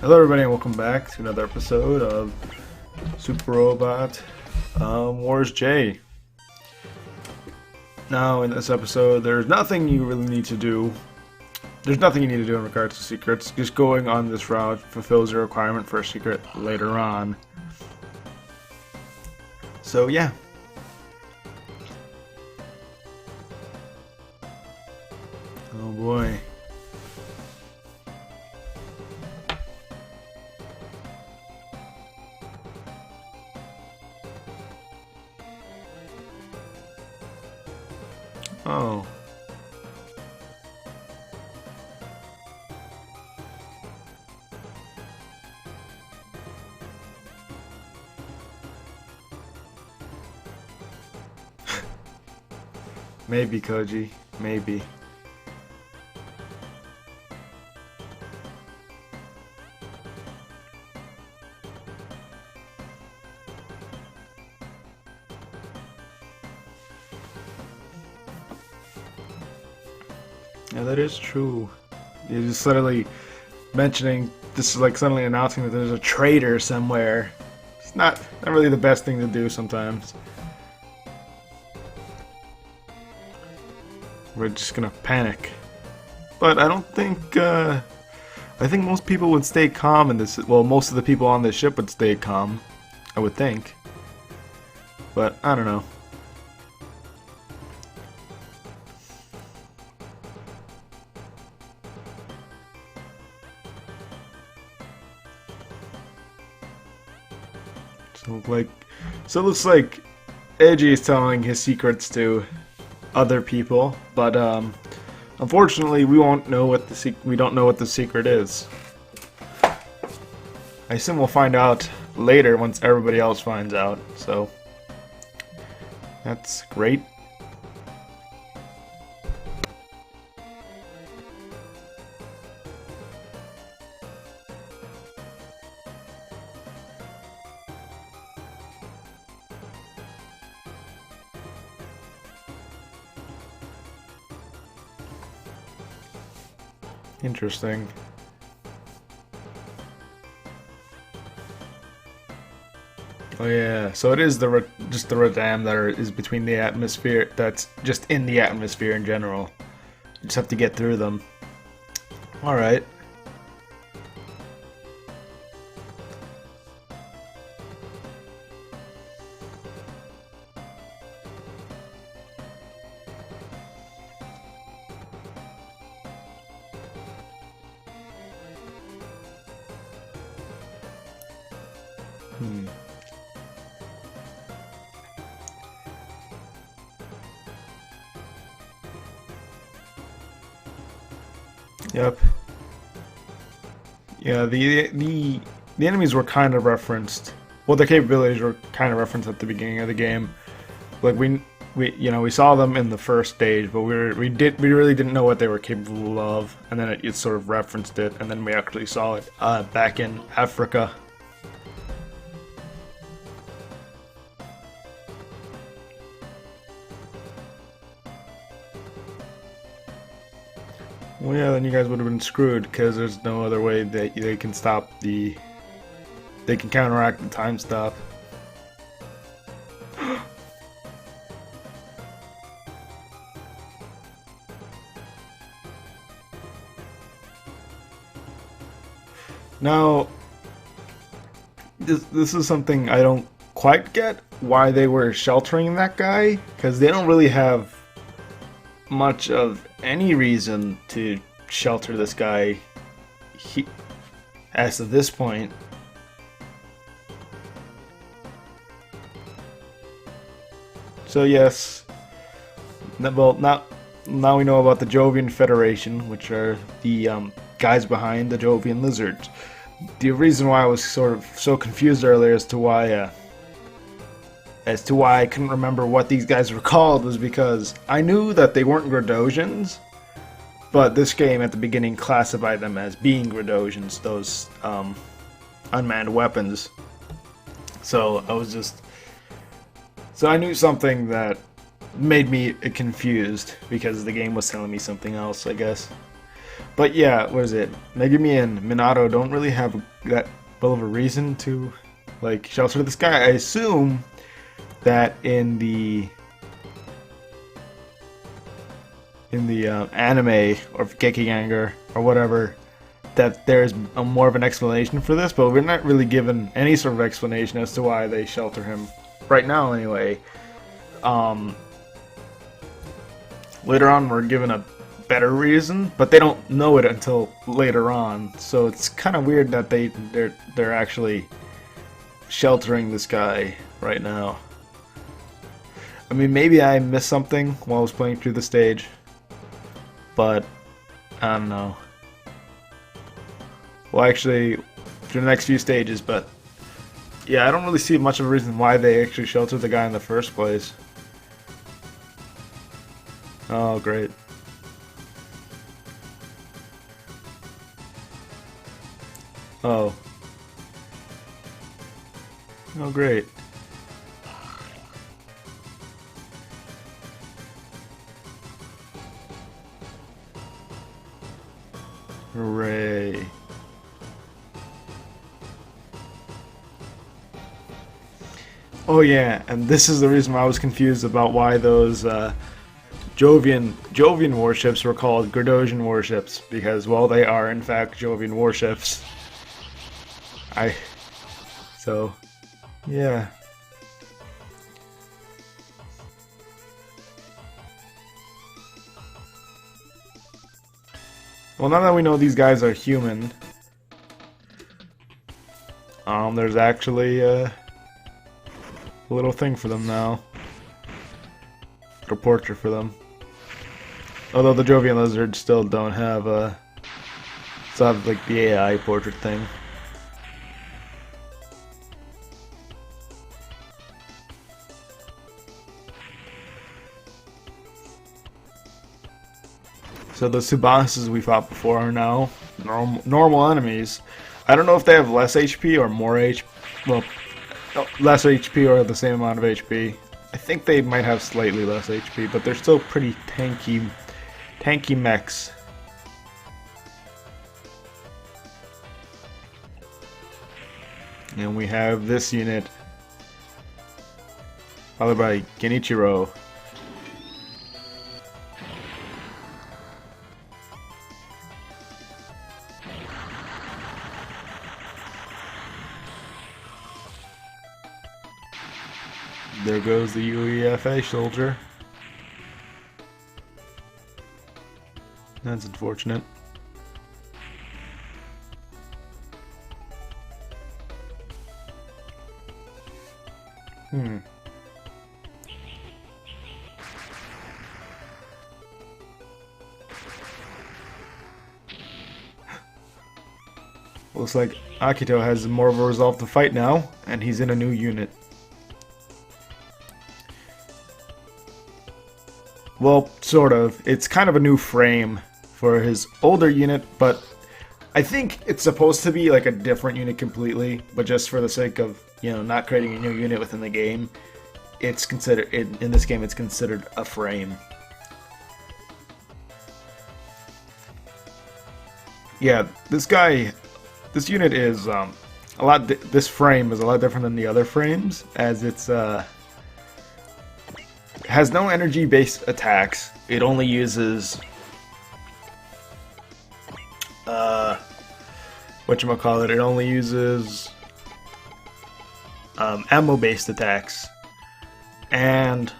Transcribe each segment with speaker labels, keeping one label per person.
Speaker 1: Hello everybody and welcome back to another episode of Super Robot Wars J. Now in this episode there's nothing you really need to do. There's nothing you need to do in regards to secrets. Just going on this route fulfills your requirement for a secret later on. So yeah. Oh boy. Oh. Maybe, Koji. Maybe. Yeah, that is true. You're just suddenly mentioning this is like suddenly announcing that there's a traitor somewhere. It's not really the best thing to do sometimes. We're just gonna panic. But I don't think I think most people would stay calm in this. Well, most of the people on this ship would stay calm, I would think. But I don't know. So it looks like Edgy is telling his secrets to other people, but unfortunately we won't know what we don't know what the secret is. I assume we'll find out later once everybody else finds out. So that's great. Interesting. Oh yeah, so it is just the radam that is between the atmosphere, that's just in the atmosphere in general. You just have to get through them. Alright. Yep. Yeah, the enemies were kind of referenced. Well, their capabilities were kind of referenced at the beginning of the game. Like we saw them in the first stage, but we really didn't know what they were capable of, and then it sort of referenced it, and then we actually saw it back in Africa. Well, yeah, then you guys would have been screwed, because there's no other way that they can stop the... They can counteract the time stop. Now, this is something I don't quite get, why they were sheltering that guy, because they don't really have much of any reason to shelter this guy as of this point. So yes, well, now we know about the Jovian Federation, which are the guys behind the Jovian Lizards. The reason why I was sort of so confused earlier as to why I couldn't remember what these guys were called was because I knew that they weren't Gradosians, but this game at the beginning classified them as being Gradosians, those unmanned weapons. So I knew something that made me confused because the game was telling me something else, I guess. But yeah, what is it? Megumi and Minato don't really have that well of a reason to like shelter this guy. I assume that in the anime or Gekiganger or whatever, that there's more of an explanation for this, but we're not really given any sort of explanation as to why they shelter him right now. Anyway, later on we're given a better reason, but they don't know it until later on. So it's kind of weird that they're actually sheltering this guy right now. I mean, maybe I missed something while I was playing through the stage, but I don't know. Well, actually, through the next few stages, but yeah, I don't really see much of a reason why they actually sheltered the guy in the first place. Oh, great. Oh. Oh, great. Hooray. Oh yeah, and this is the reason why I was confused about why those Jovian warships were called Gradosian warships, because, well, they are in fact Jovian warships. So, yeah. Well, now that we know these guys are human, there's actually a little thing for them now. A little portrait for them. Although the Jovian lizards still don't have still have like the AI portrait thing. So the Subases we fought before are now normal enemies. I don't know if they have less HP or more HP. Well, less HP or the same amount of HP. I think they might have slightly less HP, but they're still pretty tanky mechs. And we have this unit, followed by Genichiro. There goes the UEFA soldier. That's unfortunate. Looks like Akito has more of a resolve to fight now, and he's in a new unit. Well, sort of. It's kind of a new frame for his older unit, but I think it's supposed to be like a different unit completely, but just for the sake of, you know, not creating a new unit within the game, it's considered, in this game, it's considered a frame. Yeah, this unit is this frame is a lot different than the other frames, as it's has no energy-based attacks. It only uses whatchamacallit, it only uses ammo-based attacks. And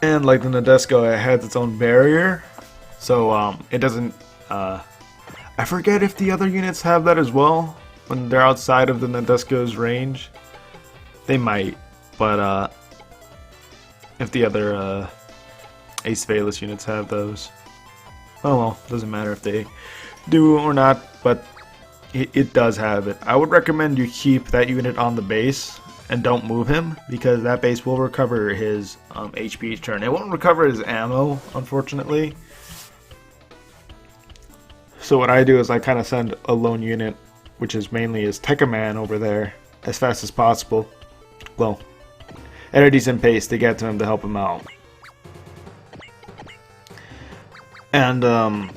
Speaker 1: like the Nadesco, it has its own barrier, so it doesn't I forget if the other units have that as well. When they're outside of the Nadesco's range, they might, but if the other Ace Valus units have those, oh well, doesn't matter if they do or not, but it does have it. I would recommend you keep that unit on the base and don't move him, because that base will recover his HP each turn. It won't recover his ammo, unfortunately. So what I do is I kind of send a lone unit, which is mainly his Tekkaman, over there as fast as possible. Well, at a decent pace to get to him to help him out. And I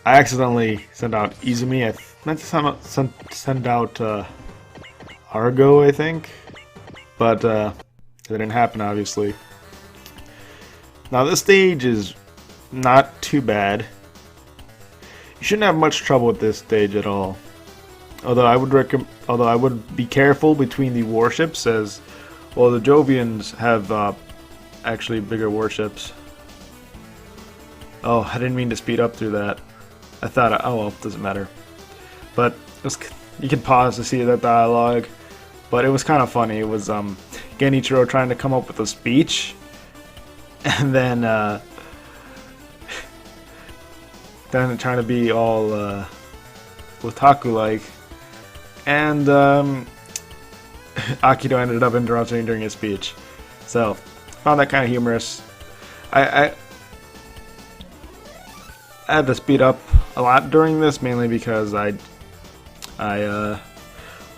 Speaker 1: accidentally sent out Izumi. I meant to send out Argo, I think, but it didn't happen, obviously. Now this stage is not too bad. You shouldn't have much trouble with this stage at all. Although I would be careful between the warships, as well, the Jovians have actually bigger warships. Oh, I didn't mean to speed up through that. I thought, oh well, doesn't matter. But you can pause to see that dialogue. But it was kind of funny. It was Genichiro trying to come up with a speech, and then trying to be all otaku-like, and Akito ended up interrupting during his speech. So, found that kind of humorous. I had to speed up a lot during this, mainly because I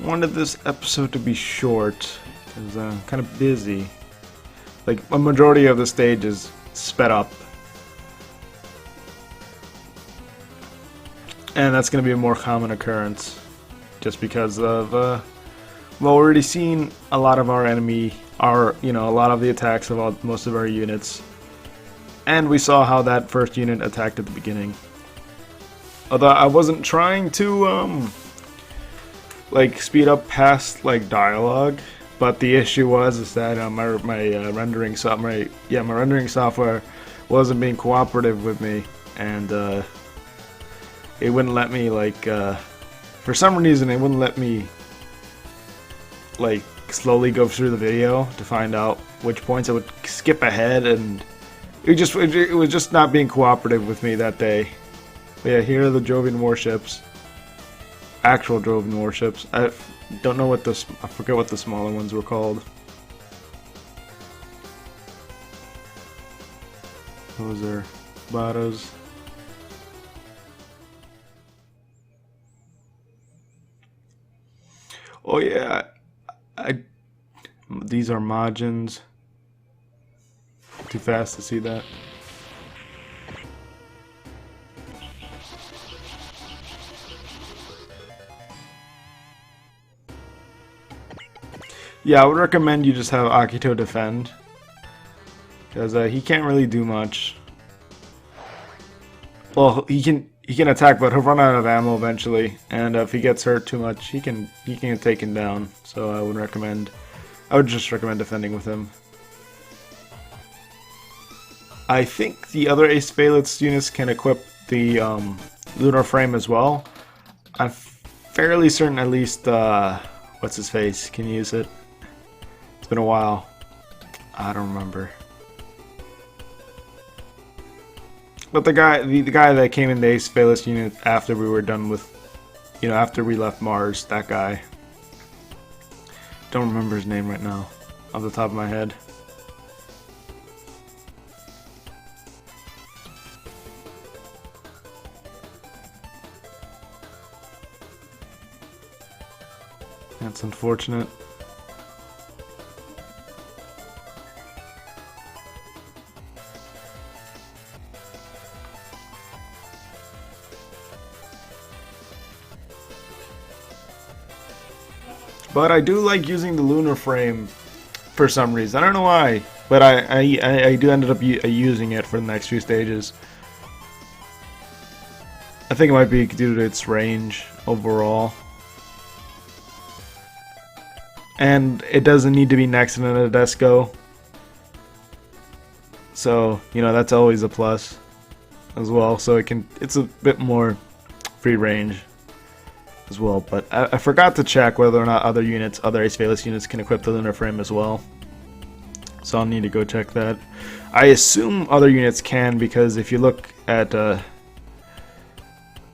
Speaker 1: wanted this episode to be short, because I'm kind of busy. Like, a majority of the stage is sped up. And that's going to be a more common occurrence, just because of, well, we've already seen a lot of our enemy, a lot of the attacks of most of our units. And we saw how that first unit attacked at the beginning. Although I wasn't trying to, like, speed up past, like, dialogue, but the issue was that my rendering software wasn't being cooperative with me, and it wouldn't let me, like, for some reason it wouldn't let me, like, slowly go through the video to find out which points. I would skip ahead, and it was just not being cooperative with me that day. But yeah, here are the Jovian warships. Actual Jovian warships. I don't know what I forget what the smaller ones were called. Those are Baras. Oh yeah, these are Majins. Too fast to see that. Yeah, I would recommend you just have Akito defend, because he can't really do much. Well, he can attack, but he'll run out of ammo eventually, and if he gets hurt too much, he can get taken down. So I would just recommend defending with him. I think the other Ace Phalanx units can equip the lunar frame as well. I'm fairly certain at least what's his face can use it. It's been a while. I don't remember. But the guy that came in the Ace Phalanx unit after we were done with, after we left Mars, that guy. Don't remember his name right now, off the top of my head. That's unfortunate. But I do like using the lunar frame for some reason. I don't know why, but I do end up using it for the next few stages. I think it might be due to its range overall. And it doesn't need to be next to an Nadesco. So, that's always a plus as well. So it's a bit more free range as well. But I forgot to check whether or not other Ace Phalanx units can equip the lunar frame as well. So I'll need to go check that. I assume other units can, because if you look at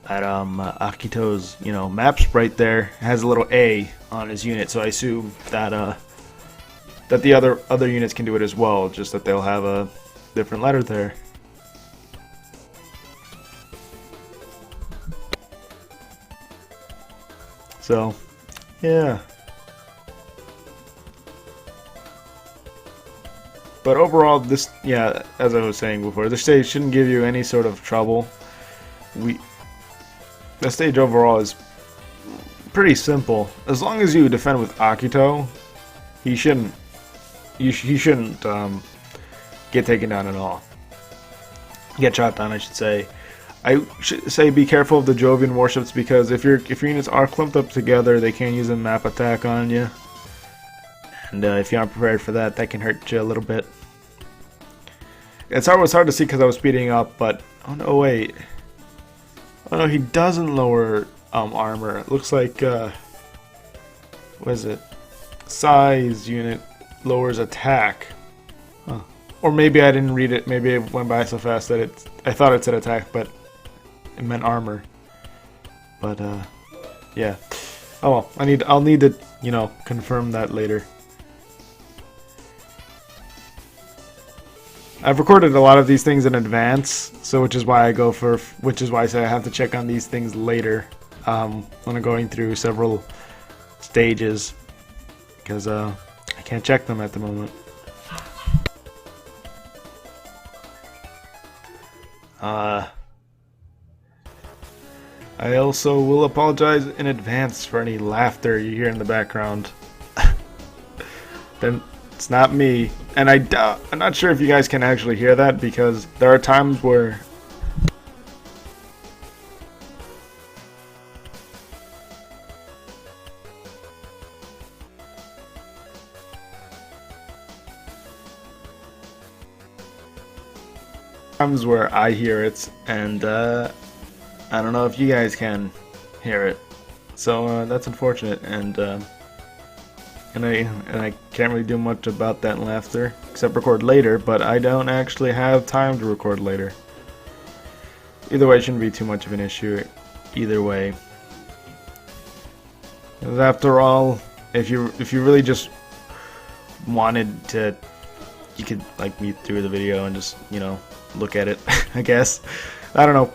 Speaker 1: Akito's map sprite there, it has a little A on his unit, so I assume that that the other units can do it as well, just that they'll have a different letter there. So, yeah. But overall, this, yeah, as I was saying before, this stage shouldn't give you any sort of trouble. The stage overall is pretty simple. As long as you defend with Akito, he shouldn't get taken down at all. Get shot down, I should say. I should say be careful of the Jovian warships, because if your units are clumped up together, they can use a map attack on you. And if you aren't prepared for that, that can hurt you a little bit. It was hard to see because I was speeding up, but oh no, wait. Oh no, he doesn't lower armor. It looks like what is it? Size unit lowers attack. Huh. Or maybe I didn't read it. Maybe it went by so fast that I thought it said attack, but it meant armor. But yeah. Oh well, I'll need to, you know, confirm that later. I've recorded a lot of these things in advance, so which is why I say I have to check on these things later when I'm going through several stages, because I can't check them at the moment. I also will apologize in advance for any laughter you hear in the background. Then it's not me, and I'm not sure if you guys can actually hear that, because there are times where I hear it, and I don't know if you guys can hear it, so that's unfortunate, and I can't really do much about that laughter except record later, but I don't actually have time to record later. Either way, it shouldn't be too much of an issue. Either way, after all, if you really just wanted to, you could like mute through the video and just, you know, look at it. I guess, I don't know.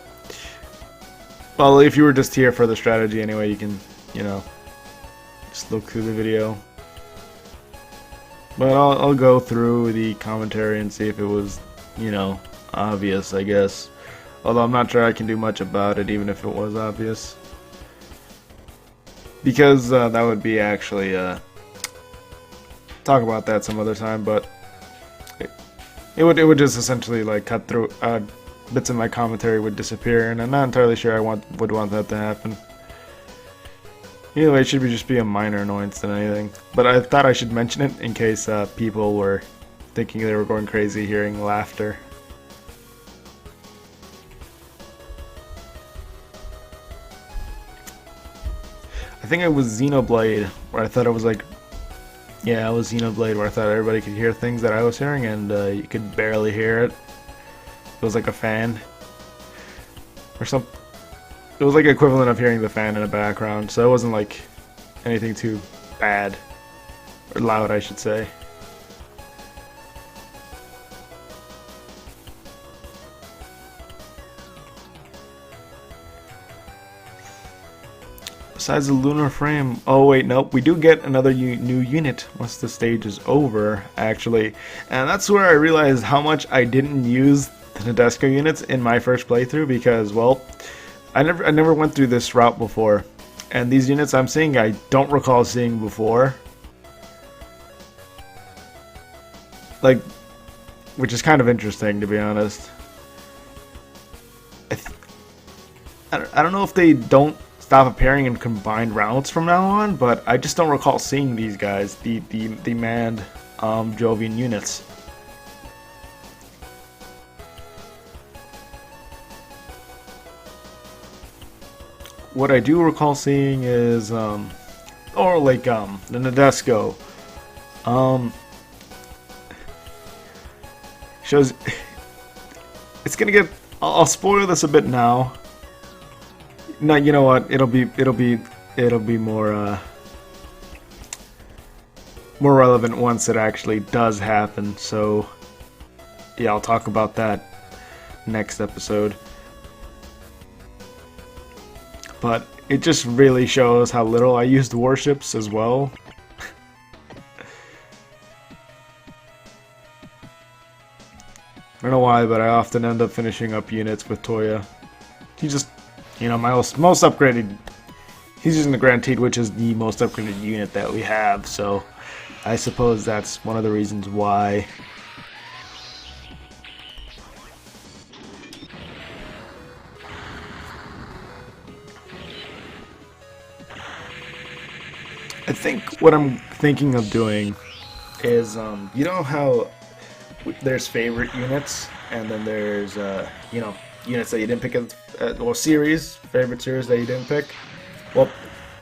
Speaker 1: Well, if you were just here for the strategy anyway, you can, you know, just look through the video. But I'll go through the commentary and see if it was, you know, obvious, I guess. Although I'm not sure I can do much about it, even if it was obvious. Because that would be actually, talk about that some other time, but it would just essentially like cut through, bits of my commentary would disappear, and I'm not entirely sure I would want that to happen. Either way, it should just be a minor annoyance than anything. But I thought I should mention it in case people were thinking they were going crazy hearing laughter. I think it was Xenoblade, where I thought it was like... Yeah, it was Xenoblade, where I thought everybody could hear things that I was hearing, and you could barely hear it. It was like a fan. Or something. It was like equivalent of hearing the fan in the background, so it wasn't like anything too bad. Or loud, I should say. Besides the lunar frame, oh wait, nope, we do get another new unit once the stage is over, actually. And that's where I realized how much I didn't use the Nadesco units in my first playthrough, because, well, I never went through this route before, and these units I'm seeing I don't recall seeing before. Like, which is kind of interesting, to be honest. I don't know if they don't stop appearing in combined routes from now on, but I just don't recall seeing these guys, the manned Jovian units. What I do recall seeing is, or like, the Nadesco, shows, it's gonna get, I'll spoil this a bit now. No, you know what, it'll be more, more relevant once it actually does happen, so, yeah, I'll talk about that next episode. But it just really shows how little I used warships as well. why, but I often end up finishing up units with Toya. He just, my most upgraded. He's using the Guaranteed, which is the most upgraded unit that we have. So I suppose that's one of the reasons why. I think what I'm thinking of doing is, you know how there's favorite units, and then there's, units that you didn't pick, favorite series that you didn't pick? Well,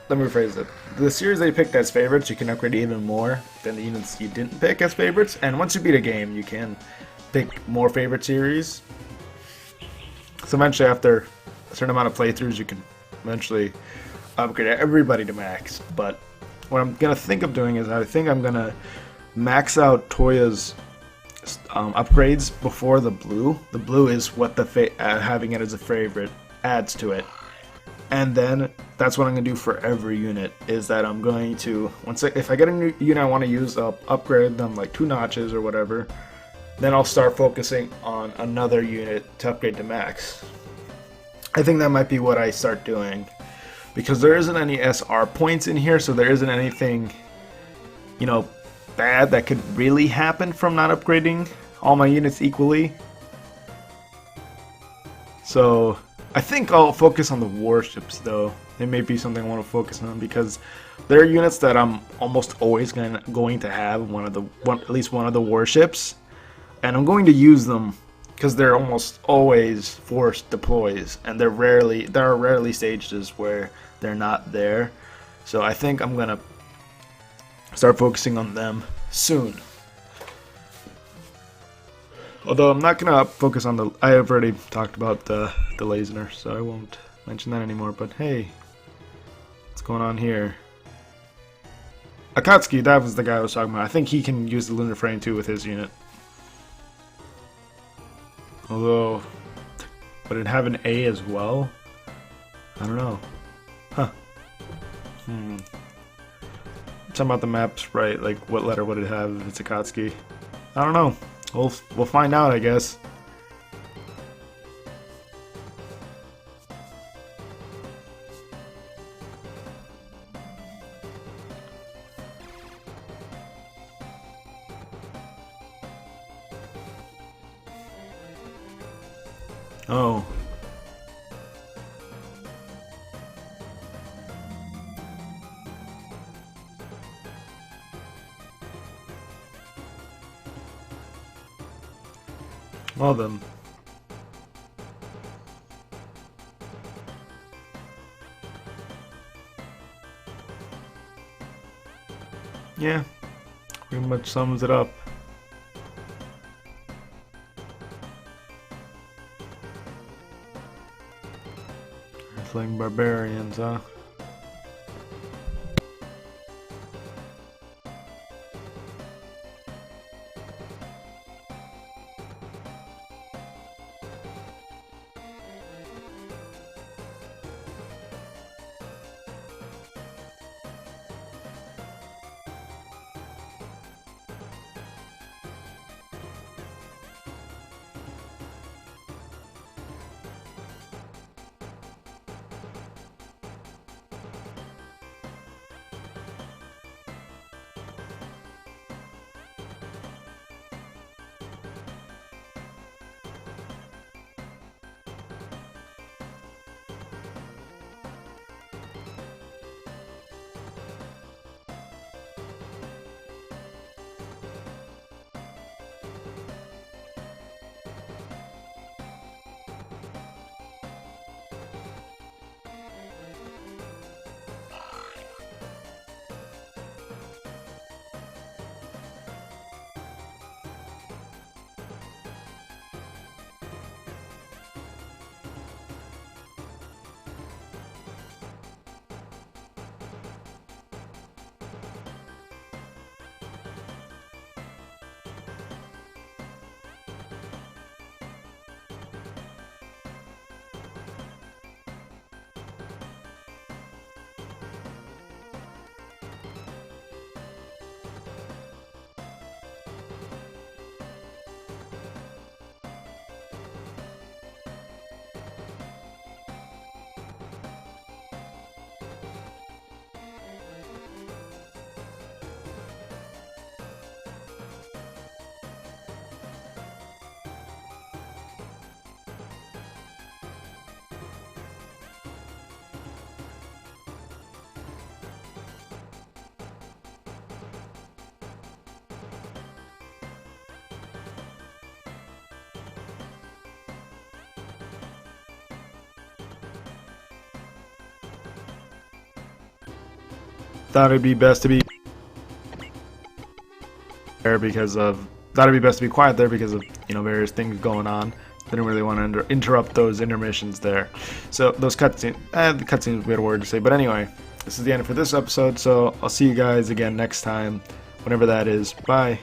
Speaker 1: let me rephrase it. The series that you picked as favorites, you can upgrade even more than the units you didn't pick as favorites, and once you beat a game, you can pick more favorite series. So eventually, after a certain amount of playthroughs, you can eventually upgrade everybody to max, but what I'm going to think of doing is I think I'm going to max out Toya's upgrades before the blue. The blue is what the having it as a favorite adds to it. And then that's what I'm going to do for every unit, is that I'm going to, if I get a new unit I want to use, I'll upgrade them like 2 notches or whatever. Then I'll start focusing on another unit to upgrade to max. I think that might be what I start doing, because there isn't any SR points in here, so there isn't anything, bad that could really happen from not upgrading all my units equally. So I think I'll focus on the warships, though. It may be something I want to focus on, because there are units that I'm almost always going to have at least one of the warships, and I'm going to use them because they're almost always forced deploys, and there are rarely stages where they're not there. So I think I'm gonna start focusing on them soon. Although I'm not gonna focus on I have already talked about the Lazener, so I won't mention that anymore. But hey, what's going on here? Akatsuki, that was the guy I was talking about. I think he can use the Lunar Frame too with his unit. Although, would it have an A as well? I don't know. Huh. Something about the maps, right? Like, what letter would it have if it's Akatsuki? I don't know. We'll find out, I guess. Oh. Well then. Yeah, pretty much sums it up. Earthling barbarians, huh? thought it'd be best to be there because of quiet there because of various things going on. Didn't really want to interrupt those intermissions there. So those cutscenes, the cutscenes we had a word to say. But anyway, this is the end for this episode. So I'll see you guys again next time, whenever that is. Bye.